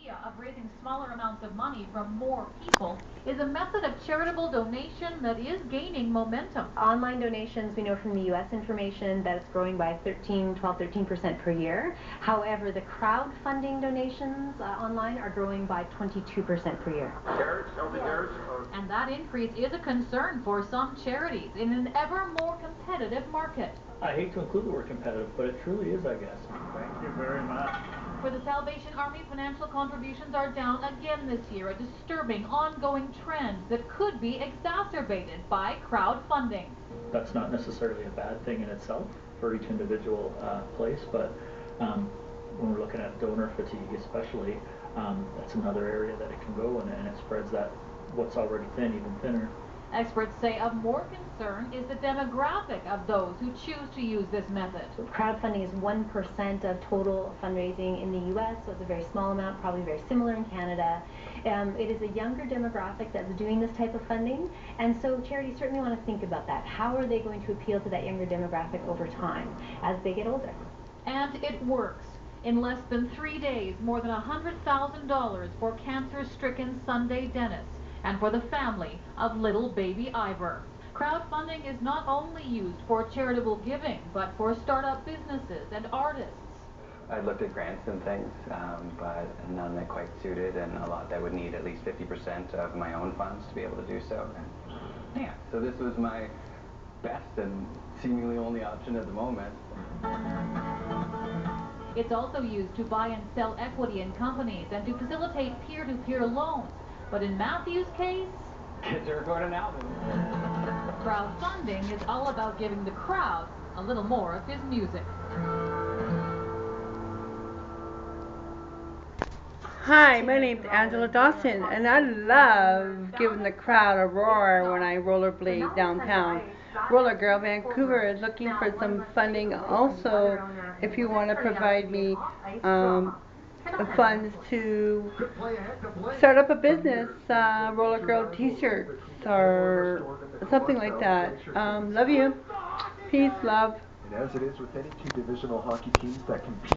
idea of raising smaller amounts of money from more people is a method of charitable donation that is gaining momentum. Online donations, we know from the U.S. information that it's growing by 13% per year. However, the crowdfunding donations online are growing by 22% per year. And that increase is a concern for some charities in an ever more competitive market. I hate to include the word competitive, but it truly is, I guess. Thank you very much. For the Salvation Army, financial contributions are down again this year, a disturbing ongoing trend that could be exacerbated by crowdfunding. That's not necessarily a bad thing in itself for each individual place, but when we're looking at donor fatigue especially, that's another area that it can go in, and it spreads that what's already thin even thinner. Experts say of more concern is the demographic of those who choose to use this method. Crowdfunding is 1% of total fundraising in the U.S., so it's a very small amount, probably very similar in Canada. It is a younger demographic that's doing this type of funding, and so charities certainly want to think about that. How are they going to appeal to that younger demographic over time as they get older? And it works. In less than 3 days, more than $100,000 for cancer-stricken Sunday Dennis and for the family of little baby Ivor. Crowdfunding is not only used for charitable giving, but for startup businesses and artists. I looked at grants and things, but none that quite suited, and a lot that would need at least 50% of my own funds to be able to do so. And yeah, so this was my best and seemingly only option at the moment. It's also used to buy and sell equity in companies and to facilitate peer-to-peer loans. But in Matthew's case, kids are recording an album. Crowdfunding is all about giving the crowd a little more of his music. Hi, my name's Angela Dawson, and I love giving the crowd a roar when I rollerblade downtown. Roller Girl Vancouver is looking for some funding also if you want to provide me funds to start up a business, Roller Girl t-shirts or something like that. Love you. Peace, love. And as it is with any two divisional hockey teams that compete